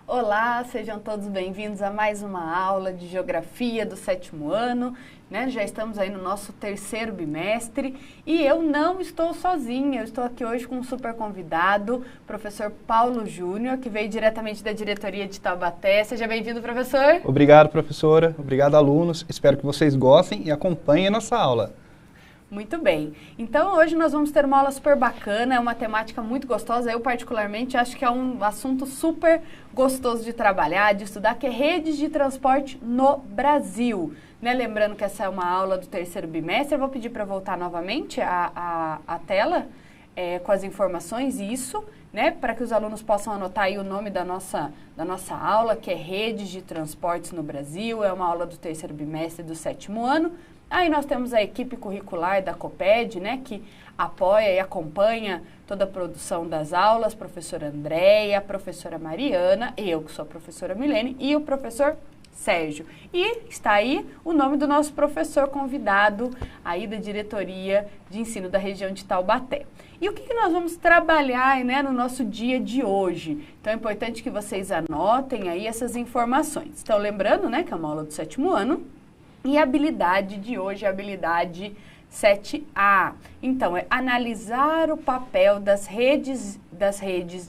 Olá, sejam todos bem-vindos a mais uma aula de Geografia do 7º ano, né? Já estamos aí no nosso 3º bimestre e eu não estou sozinha, eu estou aqui hoje com um super convidado, professor Paulo Júnior, que veio diretamente da diretoria de Taubaté. Seja bem-vindo, professor. Obrigado, professora. Obrigado, alunos. Espero que vocês gostem e acompanhem a nossa aula. Muito bem. Então, hoje nós vamos ter uma aula super bacana, é uma temática muito gostosa. Eu, particularmente, acho que é um assunto super gostoso de trabalhar, de estudar, que é redes de transporte no Brasil. Né? Lembrando que essa é uma aula do 3º bimestre. Eu vou pedir para voltar novamente a tela com as informações, isso, né? Para que os alunos possam anotar aí o nome da nossa aula, que é Redes de Transportes no Brasil. É uma aula do 3º bimestre do 7º ano. Aí nós temos a equipe curricular da COPED, né, que apoia e acompanha toda a produção das aulas, professora Andréia, professora Mariana, eu que sou a professora Milene e o professor Sérgio. E está aí o nome do nosso professor convidado aí da diretoria de ensino da região de Taubaté. E o que nós vamos trabalhar, né, no nosso dia de hoje? Então é importante que vocês anotem aí essas informações. Então lembrando, né, que é uma aula do 7º ano, e a habilidade de hoje é a habilidade 7A. Então, é analisar o papel das redes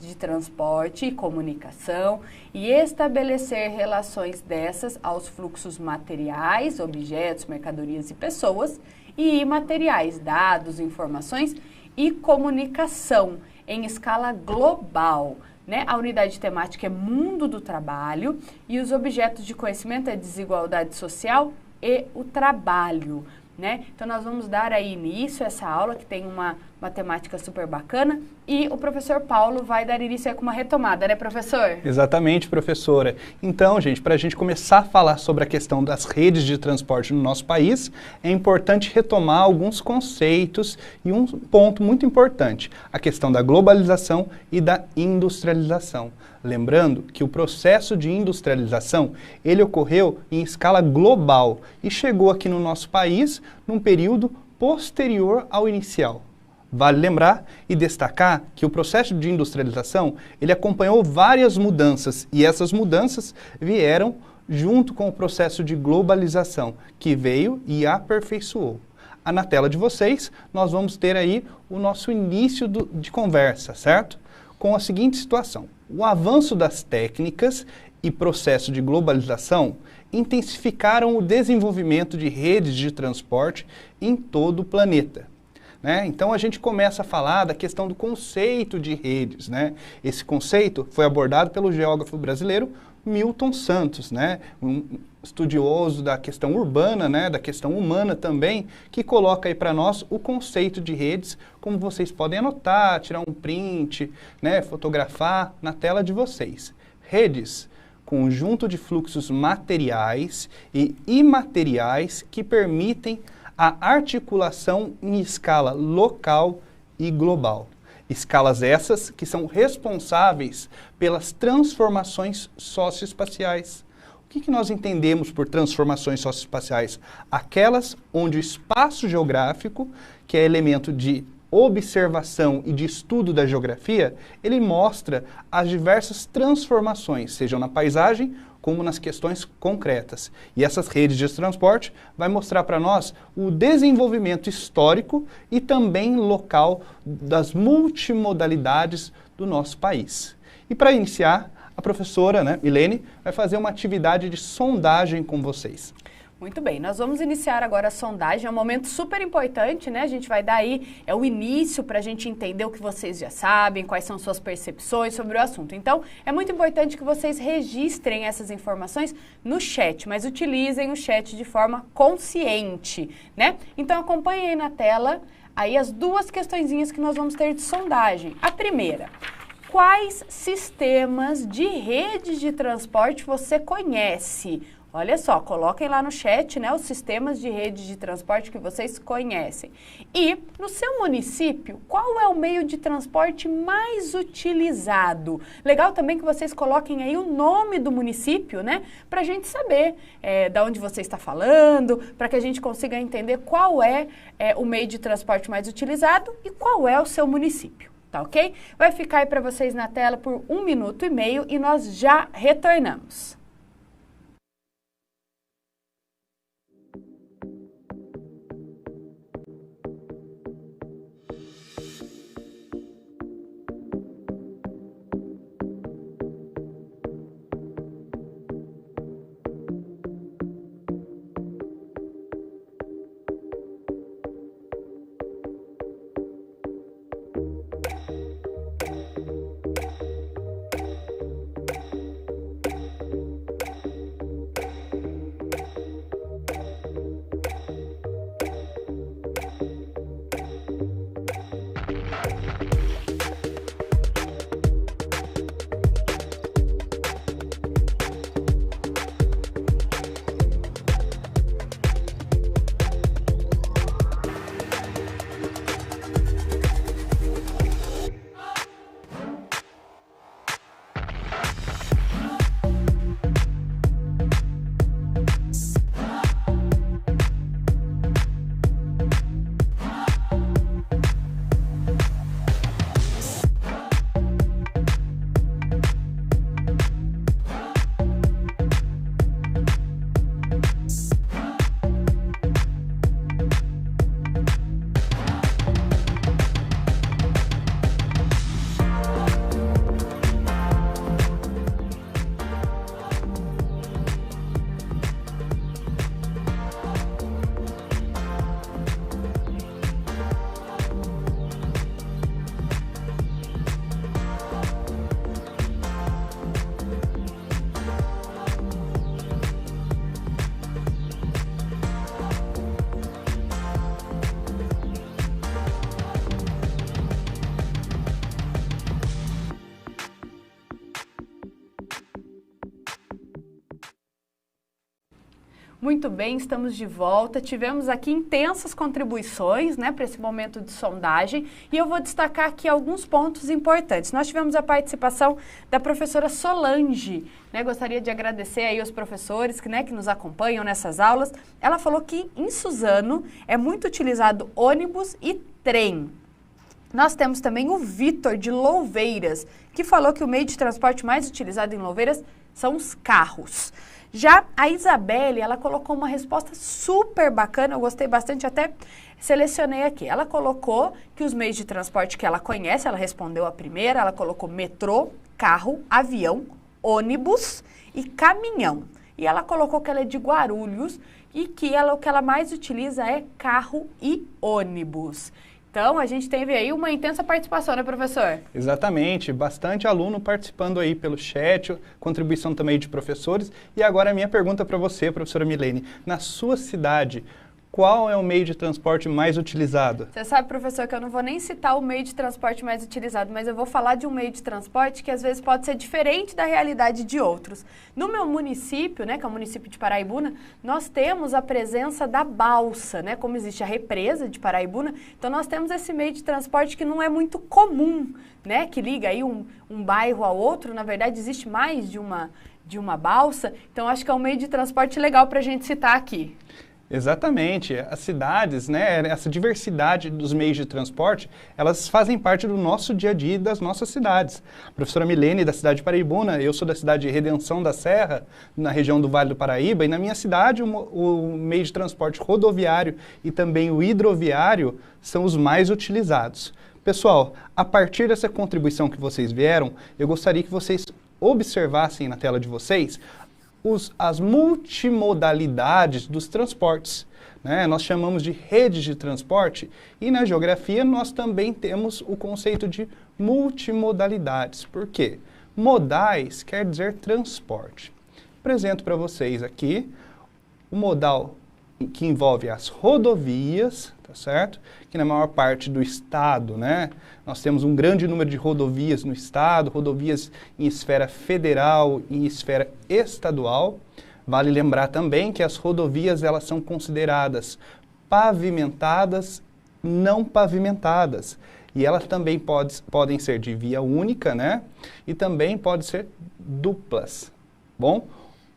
de transporte e comunicação e estabelecer relações dessas aos fluxos materiais, objetos, mercadorias e pessoas, e imateriais, dados, informações e comunicação em escala global. Né? A unidade temática é mundo do trabalho e os objetos de conhecimento é desigualdade social e o trabalho, né? Então, nós vamos dar aí início a essa aula, que tem uma temática super bacana, e o professor Paulo vai dar início aí com uma retomada, né, professor? Exatamente, professora. Então, gente, para a gente começar a falar sobre a questão das redes de transporte no nosso país, é importante retomar alguns conceitos e um ponto muito importante, a questão da globalização e da industrialização. Lembrando que o processo de industrialização, ele ocorreu em escala global e chegou aqui no nosso país num período posterior ao inicial. Vale lembrar e destacar que o processo de industrialização, ele acompanhou várias mudanças e essas mudanças vieram junto com o processo de globalização, que veio e aperfeiçoou. Na tela de vocês, nós vamos ter aí o nosso início de conversa, certo? Com a seguinte situação: o avanço das técnicas e processo de globalização intensificaram o desenvolvimento de redes de transporte em todo o planeta. Né? Então a gente começa a falar da questão do conceito de redes. Né? Esse conceito foi abordado pelo geógrafo brasileiro Milton Santos, né? Um estudioso da questão urbana, né? Da questão humana também, que coloca aí para nós o conceito de redes, como vocês podem anotar, tirar um print, né? Fotografar na tela de vocês. Redes, conjunto de fluxos materiais e imateriais que permitem a articulação em escala local e global. Escalas essas que são responsáveis pelas transformações socioespaciais. O que nós entendemos por transformações socioespaciais? Aquelas onde o espaço geográfico, que é elemento de observação e de estudo da geografia, ele mostra as diversas transformações, sejam na paisagem como nas questões concretas. E essas redes de transporte vai mostrar para nós o desenvolvimento histórico e também local das multimodalidades do nosso país. E para iniciar, a professora, né, Milene, vai fazer uma atividade de sondagem com vocês. Muito bem, nós vamos iniciar agora a sondagem, é um momento super importante, né? A gente vai dar aí, é o início para a gente entender o que vocês já sabem, quais são suas percepções sobre o assunto. Então, é muito importante que vocês registrem essas informações no chat, mas utilizem o chat de forma consciente, né? Então, acompanhem aí na tela aí as duas questõezinhas que nós vamos ter de sondagem. A primeira: quais sistemas de redes de transporte você conhece? Olha só, coloquem lá no chat, né, os sistemas de redes de transporte que vocês conhecem. E, no seu município, qual é o meio de transporte mais utilizado? Legal também que vocês coloquem aí o nome do município, né, para a gente saber de onde você está falando, para que a gente consiga entender qual é o meio de transporte mais utilizado e qual é o seu município. tá ok? Vai ficar aí para vocês na tela por 1 minuto e meio e nós já retornamos. Muito bem, estamos de volta. Tivemos aqui intensas contribuições, né, para esse momento de sondagem e eu vou destacar aqui alguns pontos importantes. Nós tivemos a participação da professora Solange, né, gostaria de agradecer aí aos professores que nos acompanham nessas aulas. Ela falou que em Suzano é muito utilizado ônibus e trem. Nós temos também o Vitor de Louveiras, que falou que o meio de transporte mais utilizado em Louveiras são os carros. Já a Isabelle, ela colocou uma resposta super bacana, eu gostei bastante, até selecionei aqui. Ela colocou que os meios de transporte que ela conhece, ela respondeu a primeira, ela colocou metrô, carro, avião, ônibus e caminhão. E ela colocou que ela é de Guarulhos e que o que ela mais utiliza é carro e ônibus. Então, a gente teve aí uma intensa participação, né, professor? Exatamente, bastante aluno participando aí pelo chat, contribuição também de professores. E agora a minha pergunta para você, professora Milene. Na sua cidade, qual é o meio de transporte mais utilizado? Você sabe, professor, que eu não vou nem citar o meio de transporte mais utilizado, mas eu vou falar de um meio de transporte que às vezes pode ser diferente da realidade de outros. No meu município, né, que é o município de Paraibuna, nós temos a presença da balsa, né, como existe a represa de Paraibuna, então nós temos esse meio de transporte que não é muito comum, né, que liga aí um bairro ao outro, na verdade existe mais de uma balsa, então acho que é um meio de transporte legal para a gente citar aqui. Exatamente. As cidades, né, essa diversidade dos meios de transporte, elas fazem parte do nosso dia a dia e das nossas cidades. A professora Milene, da cidade de Paraibuna, eu sou da cidade de Redenção da Serra, na região do Vale do Paraíba, e na minha cidade o meio de transporte rodoviário e também o hidroviário são os mais utilizados. Pessoal, a partir dessa contribuição que vocês vieram, eu gostaria que vocês observassem na tela de vocês as multimodalidades dos transportes, né? Nós chamamos de redes de transporte e na geografia nós também temos o conceito de multimodalidades. Por quê? Modais quer dizer transporte. Apresento para vocês aqui o modal que envolve as rodovias, tá certo? Que na maior parte do estado, né? Nós temos um grande número de rodovias no estado, rodovias em esfera federal e em esfera estadual. Vale lembrar também que as rodovias elas são consideradas pavimentadas, não pavimentadas. E elas também podem ser de via única, né? E também podem ser duplas. Bom,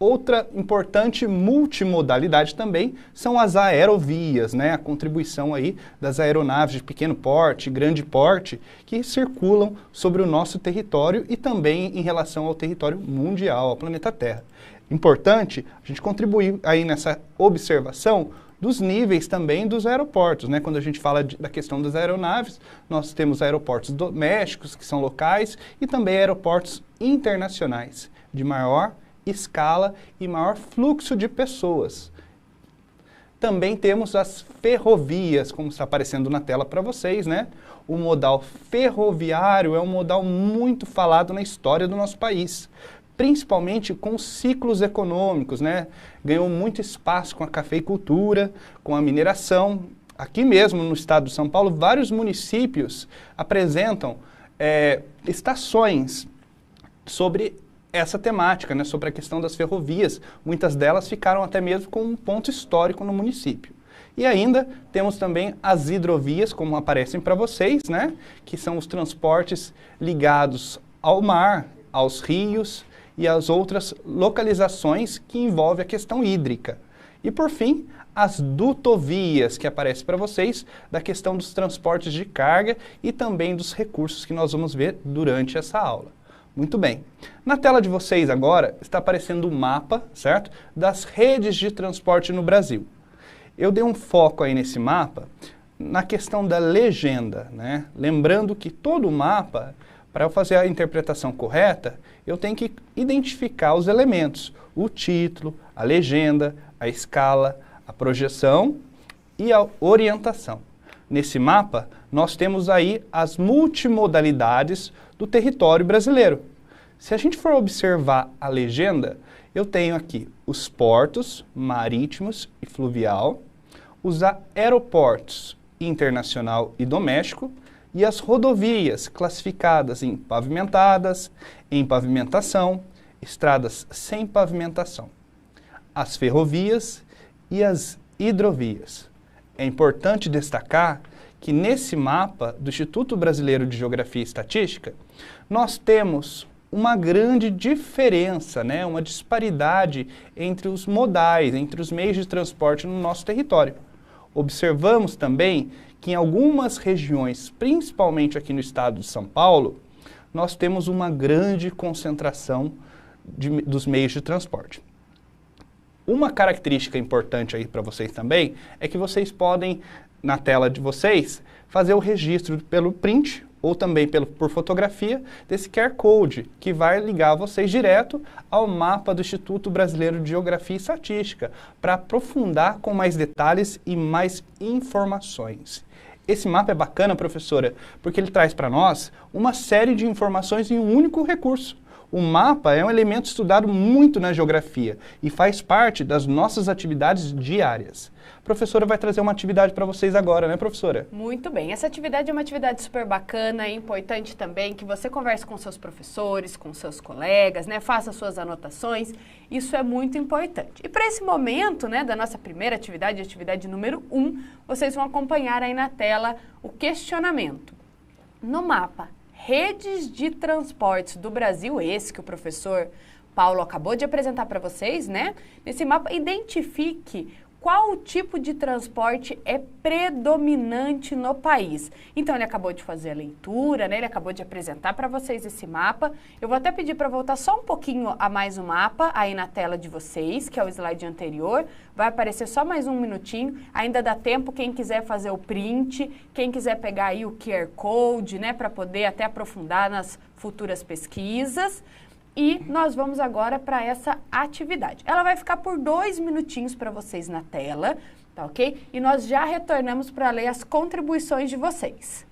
Outra importante multimodalidade também são as aerovias, né? A contribuição aí das aeronaves de pequeno porte, grande porte, que circulam sobre o nosso território e também em relação ao território mundial, ao planeta Terra. Importante a gente contribuir aí nessa observação dos níveis também dos aeroportos, né? Quando a gente fala da questão das aeronaves, nós temos aeroportos domésticos, que são locais, e também aeroportos internacionais, de maior escala e maior fluxo de pessoas. Também temos as ferrovias, como está aparecendo na tela para vocês, né? O modal ferroviário é um modal muito falado na história do nosso país, principalmente com os ciclos econômicos, né? Ganhou muito espaço com a cafeicultura, com a mineração. Aqui mesmo no estado de São Paulo, vários municípios apresentam estações sobre essa temática, né, sobre a questão das ferrovias. Muitas delas ficaram até mesmo com um ponto histórico no município. E ainda temos também as hidrovias, como aparecem para vocês, né, que são os transportes ligados ao mar, aos rios e às outras localizações que envolvem a questão hídrica. E por fim, as dutovias, que aparecem para vocês, da questão dos transportes de carga e também dos recursos que nós vamos ver durante essa aula. Muito bem. Na tela de vocês agora está aparecendo um mapa, certo? Das redes de transporte no Brasil. Eu dei um foco aí nesse mapa na questão da legenda, né? Lembrando que todo mapa, para eu fazer a interpretação correta, eu tenho que identificar os elementos, o título, a legenda, a escala, a projeção e a orientação. Nesse mapa, nós temos aí as multimodalidades do território brasileiro. Se a gente for observar a legenda, eu tenho aqui os portos marítimos e fluvial, os aeroportos internacional e doméstico e as rodovias classificadas em pavimentadas, em pavimentação, estradas sem pavimentação, as ferrovias e as hidrovias. É importante destacar que nesse mapa do Instituto Brasileiro de Geografia e Estatística, nós temos uma grande diferença, né, uma disparidade entre os modais, entre os meios de transporte no nosso território. Observamos também que em algumas regiões, principalmente aqui no estado de São Paulo, nós temos uma grande concentração dos meios de transporte. Uma característica importante aí para vocês também é que vocês podem, na tela de vocês, fazer o registro pelo print ou também por fotografia desse QR Code, que vai ligar vocês direto ao mapa do Instituto Brasileiro de Geografia e Estatística, para aprofundar com mais detalhes e mais informações. Esse mapa é bacana, professora, porque ele traz para nós uma série de informações em um único recurso. O mapa é um elemento estudado muito na geografia e faz parte das nossas atividades diárias. A professora vai trazer uma atividade para vocês agora, né, professora? Muito bem. Essa atividade é uma atividade super bacana e importante também que você converse com seus professores, com seus colegas, né, faça suas anotações. Isso é muito importante. E para esse momento, né, da nossa primeira atividade, atividade número 1, vocês vão acompanhar aí na tela o questionamento. No mapa, redes de transportes do Brasil, esse que o professor Paulo acabou de apresentar para vocês, né? Nesse mapa, identifique qual tipo de transporte é predominante no país. Então, ele acabou de fazer a leitura, né? Ele acabou de apresentar para vocês esse mapa. Eu vou até pedir para voltar só um pouquinho a mais o mapa aí na tela de vocês, que é o slide anterior. Vai aparecer só mais um minutinho. Ainda dá tempo, quem quiser fazer o print, quem quiser pegar aí o QR Code, né? Para poder até aprofundar nas futuras pesquisas. E nós vamos agora para essa atividade. Ela vai ficar por 2 minutinhos para vocês na tela, tá ok? E nós já retornamos para ler as contribuições de vocês.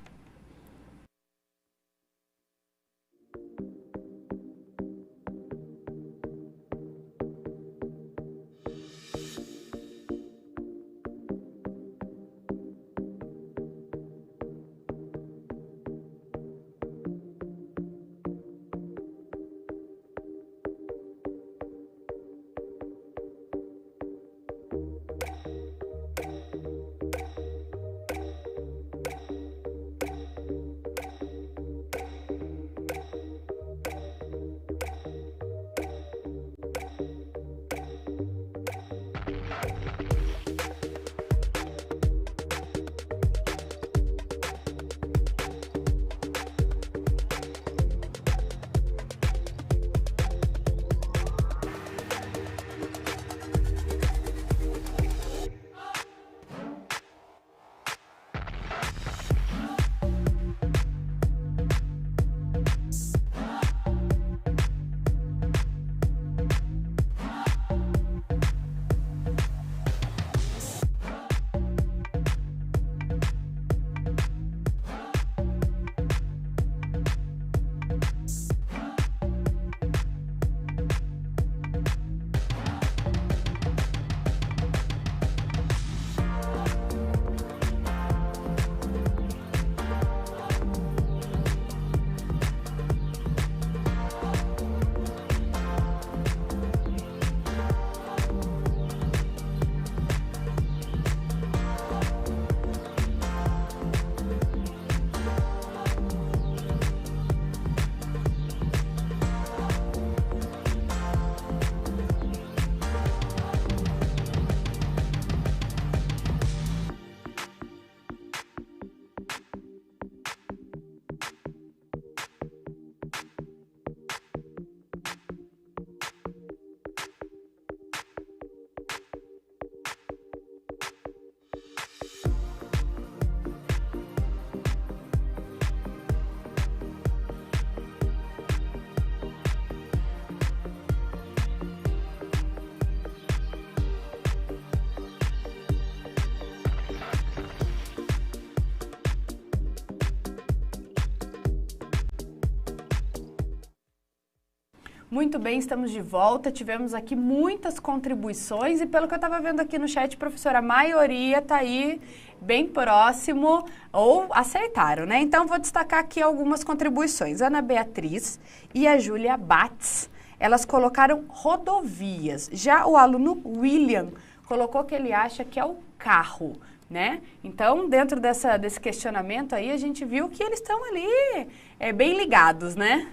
Muito bem, estamos de volta. Tivemos aqui muitas contribuições e pelo que eu estava vendo aqui no chat, professora, a maioria está aí bem próximo ou acertaram, né? Então, vou destacar aqui algumas contribuições. Ana Beatriz e a Júlia Batz, elas colocaram rodovias. Já o aluno William colocou que ele acha que é o carro, né? Então, dentro desse questionamento aí, a gente viu que eles estão ali bem ligados, né?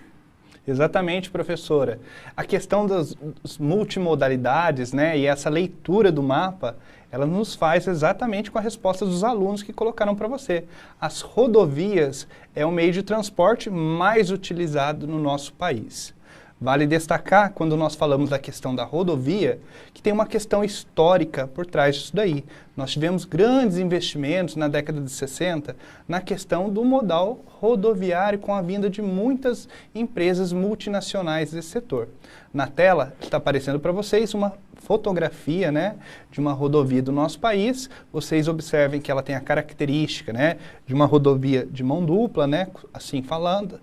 Exatamente, professora. A questão das multimodalidades, né, e essa leitura do mapa, ela nos faz exatamente com a resposta dos alunos que colocaram para você. As rodovias é o meio de transporte mais utilizado no nosso país. Vale destacar, quando nós falamos da questão da rodovia, que tem uma questão histórica por trás disso daí. Nós tivemos grandes investimentos na década de 60 na questão do modal rodoviário com a vinda de muitas empresas multinacionais desse setor. Na tela está aparecendo para vocês uma fotografia, né, de uma rodovia do nosso país. Vocês observem que ela tem a característica, né, de uma rodovia de mão dupla, né, assim falando,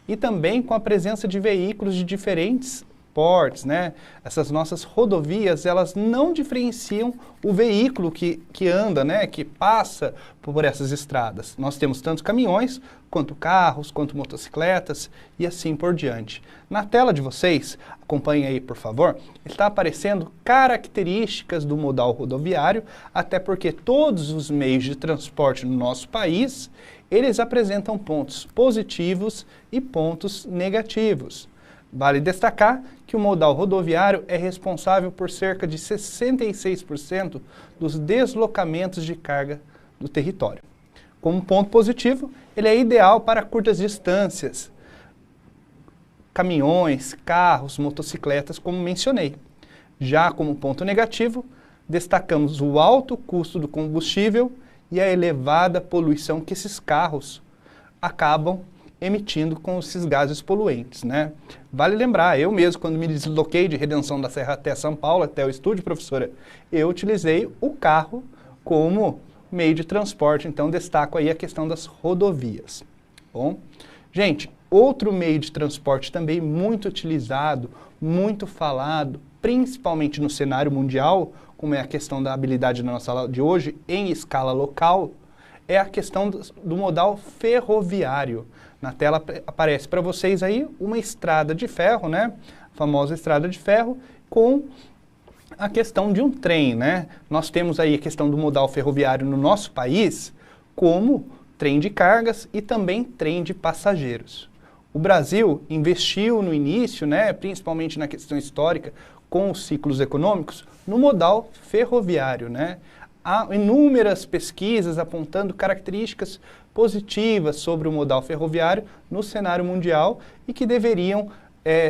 e também com a presença de veículos de diferentes portes, né? Essas nossas rodovias, elas não diferenciam o veículo que anda, né? Que passa por essas estradas. Nós temos tanto caminhões, quanto carros, quanto motocicletas e assim por diante. Na tela de vocês, acompanhem aí por favor, está aparecendo características do modal rodoviário, até porque todos os meios de transporte no nosso país, eles apresentam pontos positivos e pontos negativos. Vale destacar que o modal rodoviário é responsável por cerca de 66% dos deslocamentos de carga do território. Como ponto positivo, ele é ideal para curtas distâncias, caminhões, carros, motocicletas, como mencionei. Já como ponto negativo, destacamos o alto custo do combustível e a elevada poluição que esses carros acabam emitindo com esses gases poluentes, né? Vale lembrar, eu mesmo, quando me desloquei de Redenção da Serra até São Paulo, até o estúdio, professora, eu utilizei o carro como meio de transporte, então destaco aí a questão das rodovias. Bom, gente, outro meio de transporte também muito utilizado, muito falado, principalmente no cenário mundial, como é a questão da habilidade na nossa aula de hoje, em escala local, é a questão do modal ferroviário. Na tela aparece para vocês aí uma estrada de ferro, né? A famosa estrada de ferro, com a questão de um trem, né? Nós temos aí a questão do modal ferroviário no nosso país, como trem de cargas e também trem de passageiros. O Brasil investiu no início, né, principalmente na questão histórica, com os ciclos econômicos, no modal ferroviário, né? Há inúmeras pesquisas apontando características positivas sobre o modal ferroviário no cenário mundial e que deveriam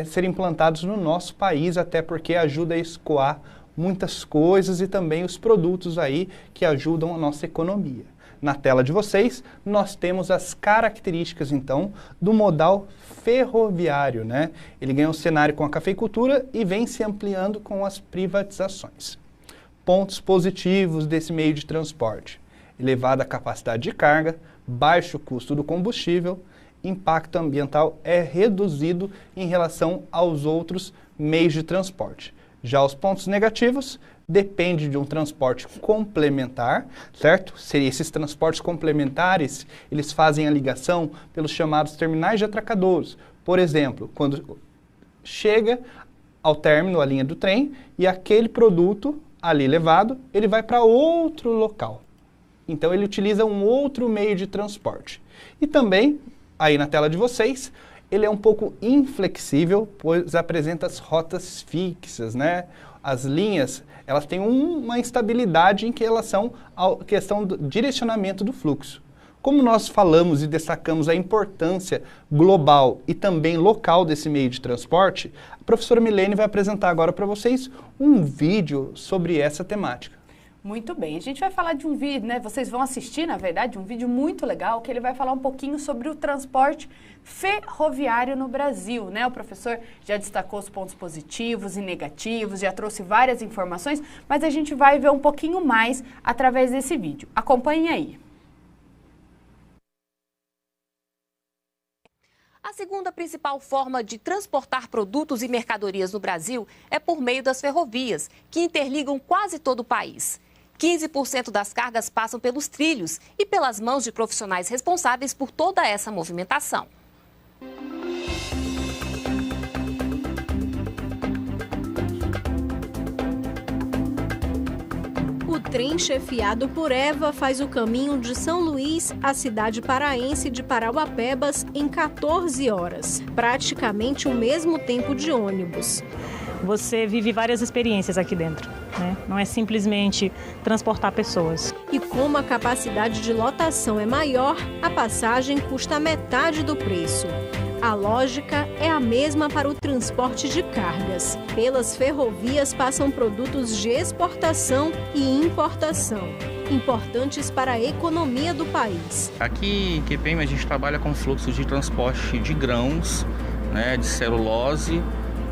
ser implantados no nosso país, até porque ajuda a escoar muitas coisas e também os produtos aí que ajudam a nossa economia. Na tela de vocês, nós temos as características, então, do modal ferroviário, né? Ele ganha um cenário com a cafeicultura e vem se ampliando com as privatizações. Pontos positivos desse meio de transporte: elevada capacidade de carga, baixo custo do combustível, impacto ambiental é reduzido em relação aos outros meios de transporte. Já os pontos negativos depende de um transporte complementar, certo? Esses transportes complementares, eles fazem a ligação pelos chamados terminais de atracadouros. Por exemplo, quando chega ao término, a linha do trem, e aquele produto ali levado, ele vai para outro local. Então, ele utiliza um outro meio de transporte. E também, aí na tela de vocês, ele é um pouco inflexível, pois apresenta as rotas fixas, né? As linhas, elas têm uma instabilidade em relação à questão do direcionamento do fluxo. Como nós falamos e destacamos a importância global e também local desse meio de transporte, a professora Milene vai apresentar agora para vocês um vídeo sobre essa temática. Muito bem, a gente vai falar de um vídeo, né? Vocês vão assistir, na verdade, um vídeo muito legal, que ele vai falar um pouquinho sobre o transporte ferroviário no Brasil, né? O professor já destacou os pontos positivos e negativos, já trouxe várias informações, mas a gente vai ver um pouquinho mais através desse vídeo. Acompanhem aí. A segunda principal forma de transportar produtos e mercadorias no Brasil é por meio das ferrovias, que interligam quase todo o país. 15% das cargas passam pelos trilhos e pelas mãos de profissionais responsáveis por toda essa movimentação. O trem chefiado por Eva faz o caminho de São Luís à cidade paraense de Parauapebas em 14 horas, praticamente o mesmo tempo de ônibus. Você vive várias experiências aqui dentro, né? Não é simplesmente transportar pessoas. E como a capacidade de lotação é maior, a passagem custa metade do preço. A lógica é a mesma para o transporte de cargas. Pelas ferrovias passam produtos de exportação e importação, importantes para a economia do país. Aqui em QPM a gente trabalha com fluxo de transporte de grãos, né, de celulose,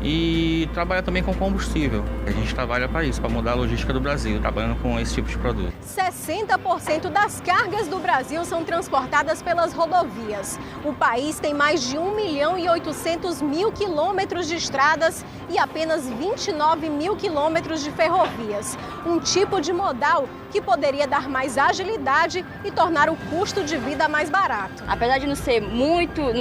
e trabalha também com combustível. A gente trabalha para isso, para mudar a logística do Brasil, trabalhando com esse tipo de produto. 60% das cargas do Brasil são transportadas pelas rodovias. O país tem mais de 1.800.000 quilômetros de estradas e apenas 29 mil quilômetros de ferrovias. Um tipo de modal que poderia dar mais agilidade e tornar o custo de vida mais barato. Apesar de não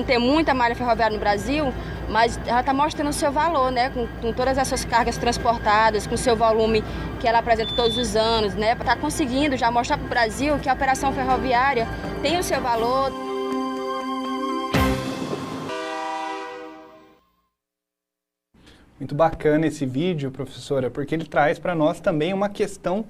ter muita malha ferroviária no Brasil, mas ela está mostrando o seu valor, né? Com todas essas cargas transportadas, com o seu volume que ela apresenta todos os anos, né? Está conseguindo já mostrar para o Brasil que a operação ferroviária tem o seu valor. Muito bacana esse vídeo, professora, porque ele traz para nós também uma questão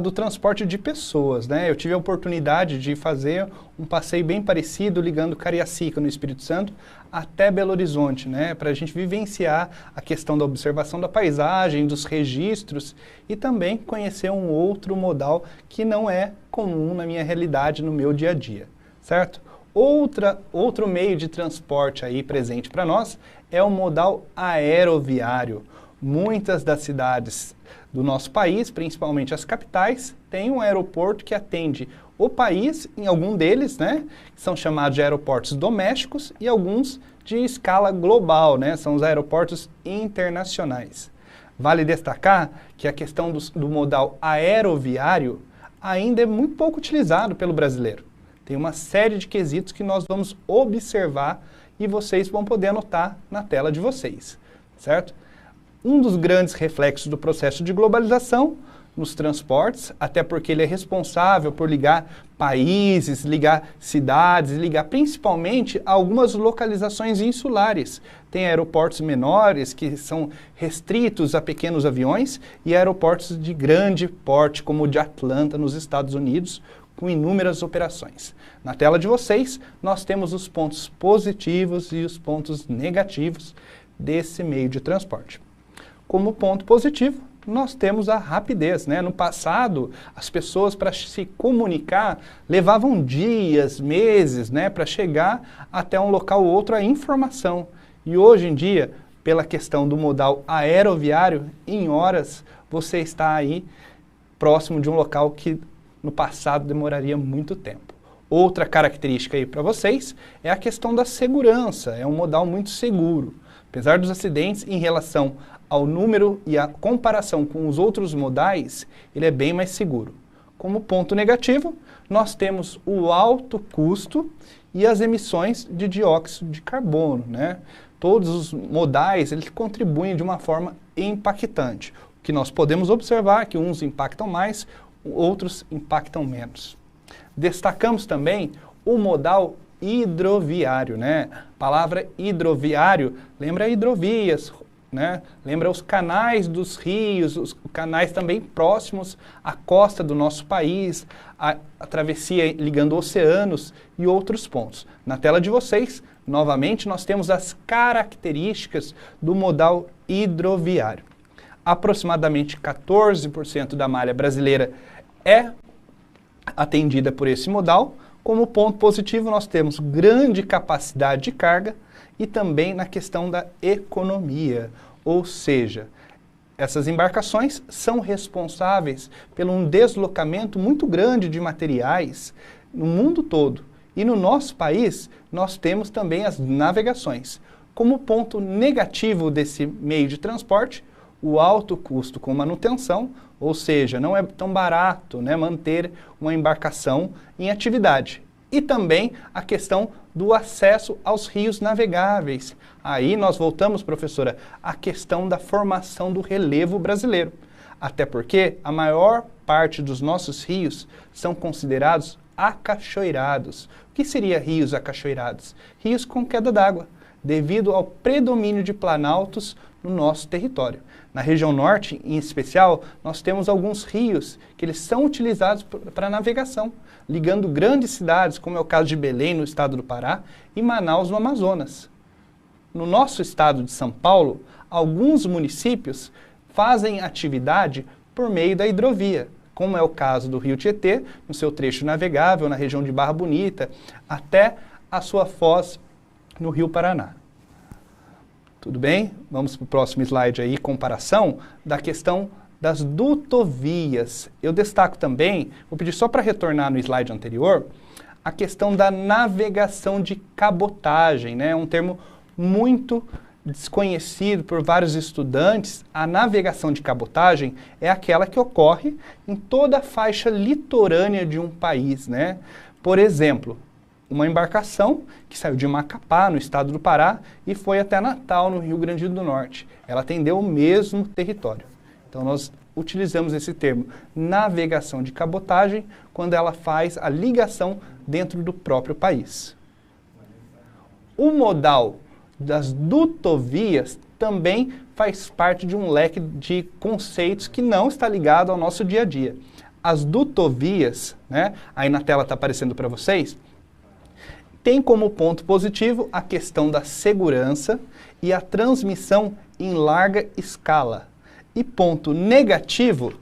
do transporte de pessoas, né? Eu tive a oportunidade de fazer um passeio bem parecido ligando Cariacica, no Espírito Santo, até Belo Horizonte, né? Para a gente vivenciar a questão da observação da paisagem, dos registros e também conhecer um outro modal que não é comum na minha realidade, no meu dia a dia, certo? Outro meio de transporte aí presente para nós é o modal aeroviário. Muitas das cidades do nosso país, principalmente as capitais, têm um aeroporto que atende o país, em algum deles, né, que são chamados de aeroportos domésticos e alguns de escala global, né, são os aeroportos internacionais. Vale destacar que a questão do modal aeroviário ainda é muito pouco utilizado pelo brasileiro. Tem uma série de quesitos que nós vamos observar e vocês vão poder anotar na tela de vocês, certo? Um dos grandes reflexos do processo de globalização nos transportes, até porque ele é responsável por ligar países, ligar cidades, ligar principalmente algumas localizações insulares. Tem aeroportos menores que são restritos a pequenos aviões e aeroportos de grande porte, como o de Atlanta, nos Estados Unidos, com inúmeras operações. Na tela de vocês, nós temos os pontos positivos e os pontos negativos desse meio de transporte. Como ponto positivo, nós temos a rapidez, né? No passado, as pessoas para se comunicar levavam dias, meses, né, para chegar até um local ou outro a informação. E hoje em dia, pela questão do modal aeroviário, em horas você está aí próximo de um local que no passado demoraria muito tempo. Outra característica aí para vocês é a questão da segurança, é um modal muito seguro. Apesar dos acidentes, em relação ao número e a comparação com os outros modais, ele é bem mais seguro. Como ponto negativo, nós temos o alto custo e as emissões de dióxido de carbono, né? Todos os modais, eles contribuem de uma forma impactante. O que nós podemos observar é que uns impactam mais, outros impactam menos. Destacamos também o modal hidroviário, né? A palavra hidroviário lembra hidrovias, né? Lembra os canais dos rios, os canais também próximos à costa do nosso país, a travessia ligando oceanos e outros pontos. Na tela de vocês, novamente, nós temos as características do modal hidroviário. Aproximadamente 14% da malha brasileira é atendida por esse modal. Como ponto positivo, nós temos grande capacidade de carga e também na questão da economia, ou seja, essas embarcações são responsáveis por um deslocamento muito grande de materiais no mundo todo. E no nosso país, nós temos também as navegações. Como ponto negativo desse meio de transporte, o alto custo com manutenção, ou seja, não é tão barato, né, manter uma embarcação em atividade. E também a questão do acesso aos rios navegáveis. Aí nós voltamos, professora, à questão da formação do relevo brasileiro. Até porque a maior parte dos nossos rios são considerados acachoeirados. O que seria rios acachoeirados? Rios com queda d'água, devido ao predomínio de planaltos no nosso território. Na região norte, em especial, nós temos alguns rios que eles são utilizados para navegação, ligando grandes cidades, como é o caso de Belém, no estado do Pará, e Manaus, no Amazonas. No nosso estado de São Paulo, alguns municípios fazem atividade por meio da hidrovia, como é o caso do Rio Tietê, no seu trecho navegável, na região de Barra Bonita, até a sua foz no Rio Paraná. Tudo bem? Vamos para o próximo slide aí, comparação da questão das dutovias. Eu destaco também, vou pedir só para retornar no slide anterior, a questão da navegação de cabotagem, né? Um termo muito desconhecido por vários estudantes. A navegação de cabotagem é aquela que ocorre em toda a faixa litorânea de um país, né? Por exemplo, uma embarcação que saiu de Macapá, no estado do Pará, e foi até Natal, no Rio Grande do Norte. Ela atendeu o mesmo território. Então, nós utilizamos esse termo, navegação de cabotagem, quando ela faz a ligação dentro do próprio país. O modal das dutovias também faz parte de um leque de conceitos que não está ligado ao nosso dia a dia. As dutovias, né, aí na tela está aparecendo para vocês, tem como ponto positivo a questão da segurança e a transmissão em larga escala. E ponto negativo,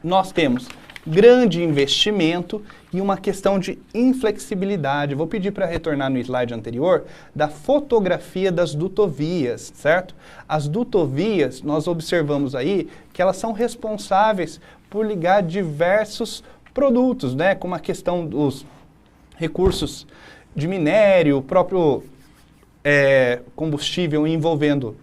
nós temos grande investimento e uma questão de inflexibilidade. Vou pedir para retornar no slide anterior da fotografia das dutovias, certo? As dutovias, nós observamos aí que elas são responsáveis por ligar diversos produtos, né? Como a questão dos recursos de minério, o próprio combustível envolvendo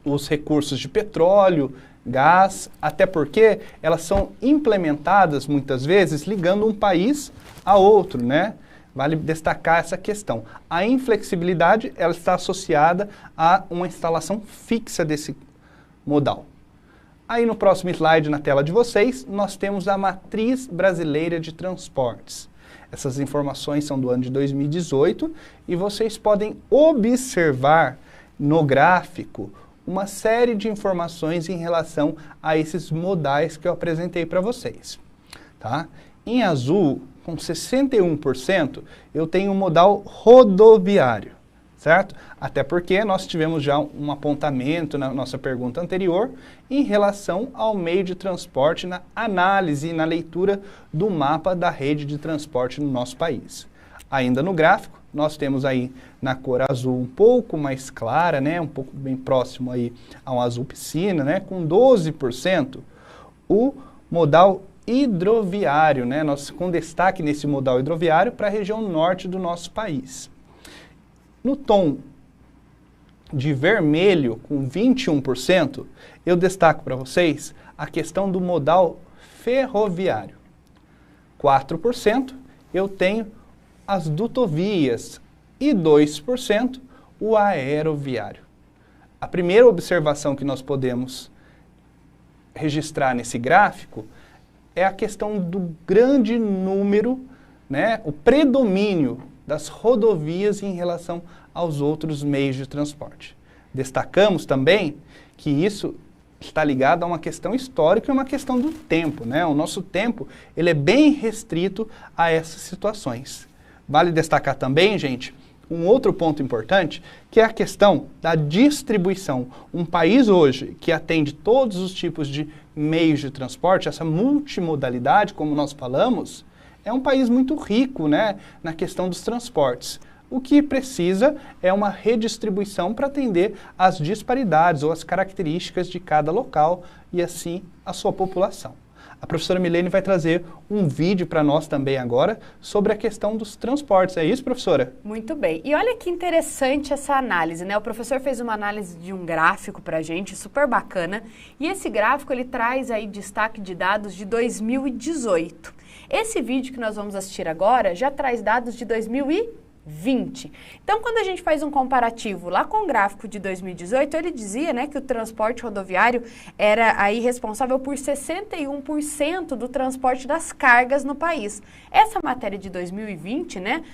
os recursos de petróleo, gás, até porque elas são implementadas muitas vezes ligando um país a outro, né? Vale destacar essa questão. A inflexibilidade, ela está associada a uma instalação fixa desse modal. Aí no próximo slide na tela de vocês, nós temos a Matriz Brasileira de Transportes. Essas informações são do ano de 2018 e vocês podem observar no gráfico uma série de informações em relação a esses modais que eu apresentei para vocês. Tá? Em azul, com 61%, eu tenho o modal rodoviário, certo? Até porque nós tivemos já um apontamento na nossa pergunta anterior em relação ao meio de transporte na análise e na leitura do mapa da rede de transporte no nosso país. Ainda no gráfico, nós temos aí na cor azul um pouco mais clara, né, um pouco bem próximo aí ao azul piscina, né, com 12%, o modal hidroviário, né, nós com destaque nesse modal hidroviário para a região norte do nosso país. No tom de vermelho, com 21%, eu destaco para vocês a questão do modal ferroviário. 4% eu tenho as dutovias e 2% o aeroviário. A primeira observação que nós podemos registrar nesse gráfico é a questão do grande número, né, o predomínio das rodovias em relação aos outros meios de transporte. Destacamos também que isso está ligado a uma questão histórica e uma questão do tempo, né? O nosso tempo, ele é bem restrito a essas situações. Vale destacar também, gente, um outro ponto importante, que é a questão da distribuição. Um país hoje que atende todos os tipos de meios de transporte, essa multimodalidade, como nós falamos, é um país muito rico, né, na questão dos transportes. O que precisa é uma redistribuição para atender às disparidades ou às características de cada local e, assim, a sua população. A professora Milene vai trazer um vídeo para nós também agora sobre a questão dos transportes. É isso, professora? Muito bem. E olha que interessante essa análise, né? O professor fez uma análise de um gráfico para a gente, super bacana. E esse gráfico, ele traz aí destaque de dados de 2018. Esse vídeo que nós vamos assistir agora já traz dados de 2020. Então, quando a gente faz um comparativo lá com o gráfico de 2018, ele dizia, né, que o transporte rodoviário era aí responsável por 61% do transporte das cargas no país. Essa matéria de 2020, né,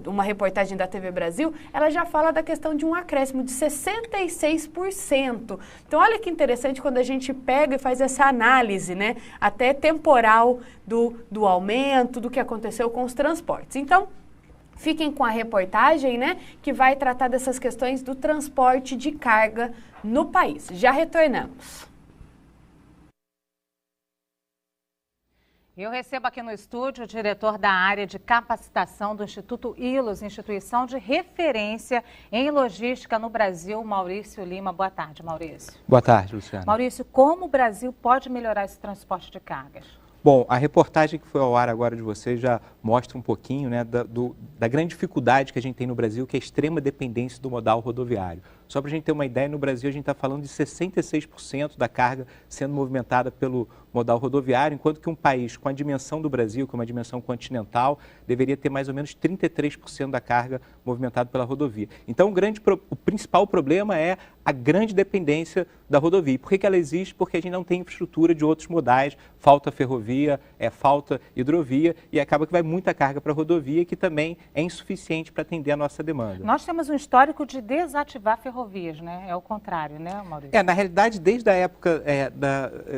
uma reportagem da TV Brasil, ela já fala da questão de um acréscimo de 66%. Então, olha que interessante quando a gente pega e faz essa análise, né, até temporal do aumento, do que aconteceu com os transportes. Então, fiquem com a reportagem, né, que vai tratar dessas questões do transporte de carga no país. Já retornamos. Eu recebo aqui no estúdio o diretor da área de capacitação do Instituto ILOS, instituição de referência em logística no Brasil, Maurício Lima. Boa tarde, Maurício. Boa tarde, Luciana. Maurício, como o Brasil pode melhorar esse transporte de cargas? Bom, a reportagem que foi ao ar agora de vocês já mostra um pouquinho, né, da grande dificuldade que a gente tem no Brasil, que é a extrema dependência do modal rodoviário. Só para a gente ter uma ideia, no Brasil a gente está falando de 66% da carga sendo movimentada pelo modal rodoviário, enquanto que um país com a dimensão do Brasil, com uma dimensão continental, deveria ter mais ou menos 33% da carga movimentada pela rodovia. Então, o principal problema é a grande dependência da rodovia. E por que ela existe? Porque a gente não tem infraestrutura de outros modais, falta ferrovia, falta hidrovia, e acaba que vai muita carga para a rodovia, que também é insuficiente para atender a nossa demanda. Nós temos um histórico de desativar ferrovias, né? É o contrário, né, Maurício? Na realidade, desde a época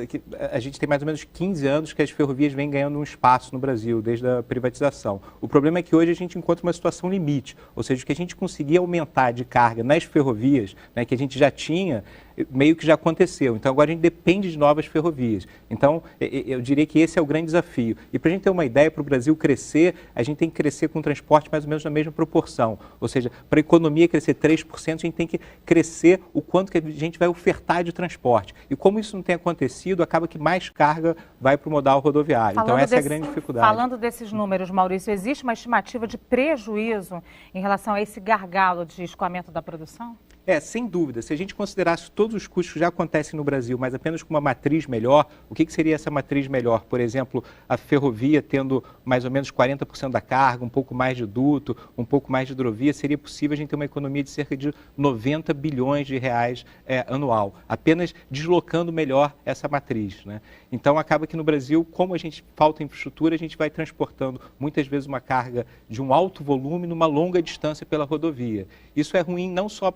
que a gente tem mais ou menos 15 anos que as ferrovias vêm ganhando um espaço no Brasil, desde a privatização. O problema é que hoje a gente encontra uma situação limite, ou seja, o que a gente conseguia aumentar de carga nas ferrovias, né, que a gente já tinha, meio que já aconteceu. Então, agora a gente depende de novas ferrovias. Então, eu diria que esse é o grande desafio. E para a gente ter uma ideia, para o Brasil crescer, a gente tem que crescer com o transporte mais ou menos na mesma proporção. Ou seja, para a economia crescer 3%, a gente tem que crescer o quanto que a gente vai ofertar de transporte. E como isso não tem acontecido, acaba que mais carga vai para o modal rodoviário. Então, essa é a grande dificuldade. Falando desses números, Maurício, existe uma estimativa de prejuízo em relação a esse gargalo de escoamento da produção? Sem dúvida. Se a gente considerasse todos os custos que já acontecem no Brasil, mas apenas com uma matriz melhor, o que seria essa matriz melhor? Por exemplo, a ferrovia tendo mais ou menos 40% da carga, um pouco mais de duto, um pouco mais de hidrovia, seria possível a gente ter uma economia de cerca de 90 bilhões de reais anual, apenas deslocando melhor essa matriz, né? Então, acaba que no Brasil, como a gente falta infraestrutura, a gente vai transportando muitas vezes uma carga de um alto volume numa longa distância pela rodovia. Isso é ruim não só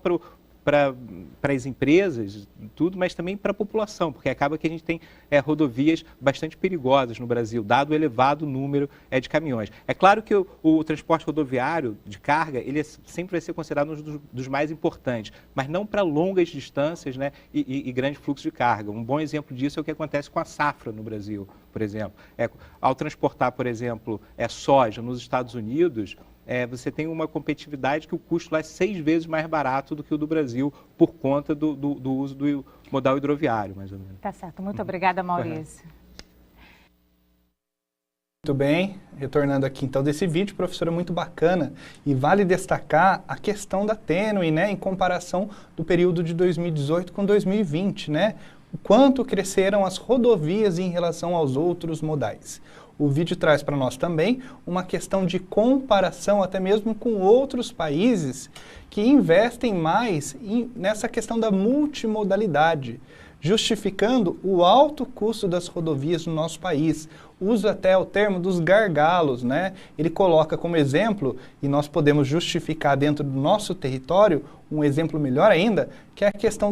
para as empresas, tudo, mas também para a população, porque acaba que a gente tem rodovias bastante perigosas no Brasil, dado o elevado número de caminhões. É claro que o transporte rodoviário de carga, ele sempre vai ser considerado um dos mais importantes, mas não para longas distâncias, né, e grande fluxo de carga. Um bom exemplo disso é o que acontece com a safra no Brasil, por exemplo. Ao transportar, por exemplo, soja nos Estados Unidos, você tem uma competitividade que o custo lá é 6 vezes mais barato do que o do Brasil por conta do uso do modal hidroviário, mais ou menos. Tá certo. Muito obrigada, Maurício. Muito bem, retornando aqui então desse vídeo, professora, muito bacana, e vale destacar a questão da tênue, né, em comparação do período de 2018 com 2020, né, o quanto cresceram as rodovias em relação aos outros modais. O vídeo traz para nós também uma questão de comparação até mesmo com outros países que investem mais nessa questão da multimodalidade, justificando o alto custo das rodovias no nosso país. Usa até o termo dos gargalos, né? Ele coloca como exemplo, e nós podemos justificar dentro do nosso território, um exemplo melhor ainda, que é a questão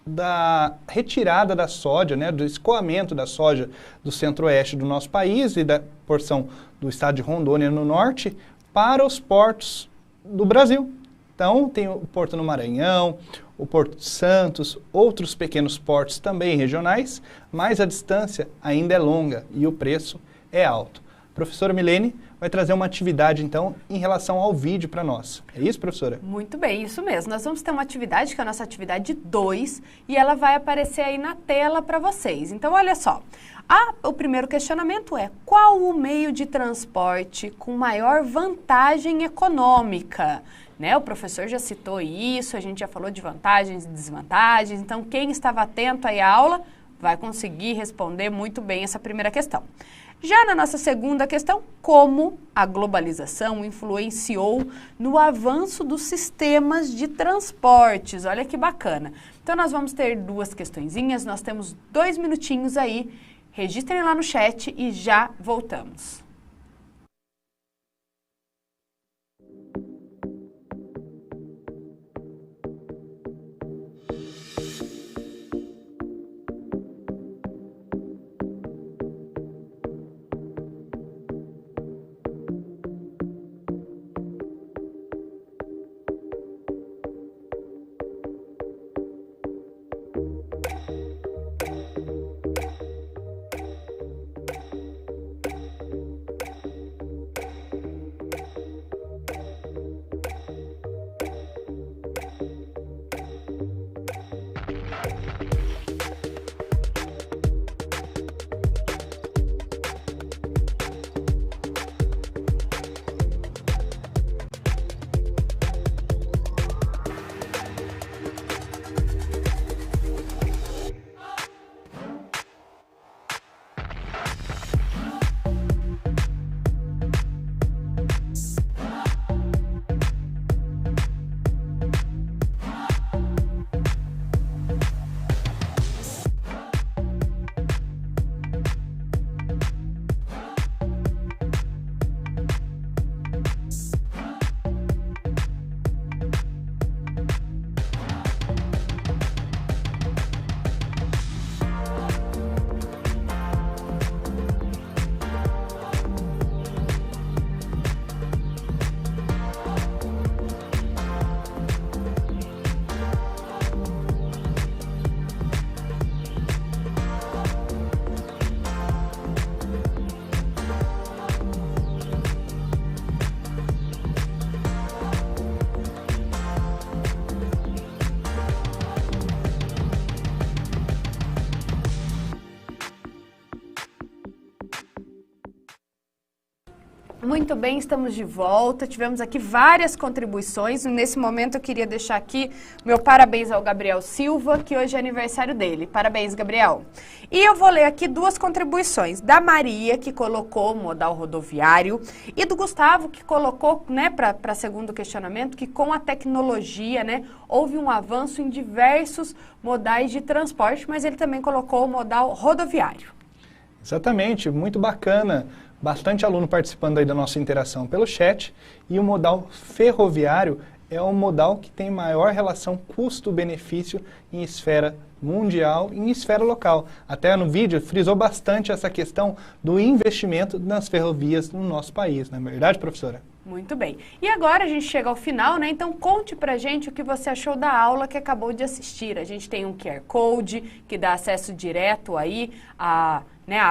da retirada da soja, né, do escoamento da soja do centro-oeste do nosso país e da porção do estado de Rondônia no norte para os portos do Brasil. Então, tem o Porto no Maranhão, o Porto de Santos, outros pequenos portos também regionais, mas a distância ainda é longa e o preço é alto. A professora Milene vai trazer uma atividade, então, em relação ao vídeo para nós. É isso, professora? Muito bem, isso mesmo. Nós vamos ter uma atividade, que é a nossa atividade 2, e ela vai aparecer aí na tela para vocês. Então, olha só. O primeiro questionamento é: qual o meio de transporte com maior vantagem econômica? Né? O professor já citou isso, a gente já falou de vantagens e desvantagens, então quem estava atento aí à aula vai conseguir responder muito bem essa primeira questão. Já na nossa segunda questão, como a globalização influenciou no avanço dos sistemas de transportes? Olha que bacana. Então nós vamos ter 2 questõezinhas, nós temos 2 minutinhos aí, registrem lá no chat e já voltamos. Muito bem, estamos de volta, tivemos aqui várias contribuições. Nesse momento eu queria deixar aqui meu parabéns ao Gabriel Silva, que hoje é aniversário dele. Parabéns, Gabriel. E eu vou ler aqui 2 contribuições, da Maria, que colocou o modal rodoviário, e do Gustavo, que colocou, né, para segundo questionamento, que com a tecnologia, né, houve um avanço em diversos modais de transporte, mas ele também colocou o modal rodoviário. Exatamente, muito bacana. Bastante aluno participando aí da nossa interação pelo chat, e o modal ferroviário é o modal que tem maior relação custo-benefício em esfera mundial e em esfera local. Até no vídeo frisou bastante essa questão do investimento nas ferrovias no nosso país, não é verdade, professora? Muito bem. E agora a gente chega ao final, né? Então conte pra gente o que você achou da aula que acabou de assistir. A gente tem um QR Code que dá acesso direto aí a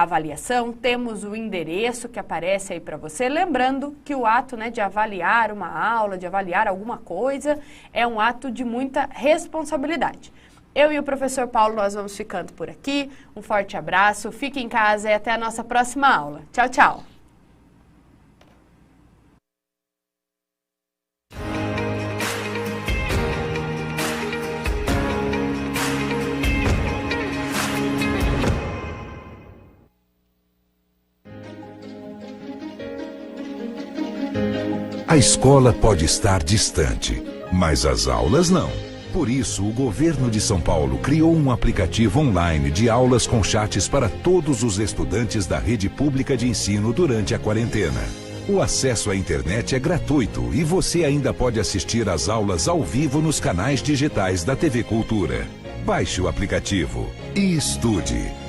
avaliação, temos o endereço que aparece aí para você, lembrando que o ato, né, de avaliar uma aula, de avaliar alguma coisa, é um ato de muita responsabilidade. Eu e o professor Paulo, nós vamos ficando por aqui, um forte abraço, fique em casa e até a nossa próxima aula. Tchau, tchau! A escola pode estar distante, mas as aulas não. Por isso, o governo de São Paulo criou um aplicativo online de aulas com chats para todos os estudantes da rede pública de ensino durante a quarentena. O acesso à internet é gratuito e você ainda pode assistir às aulas ao vivo nos canais digitais da TV Cultura. Baixe o aplicativo e estude.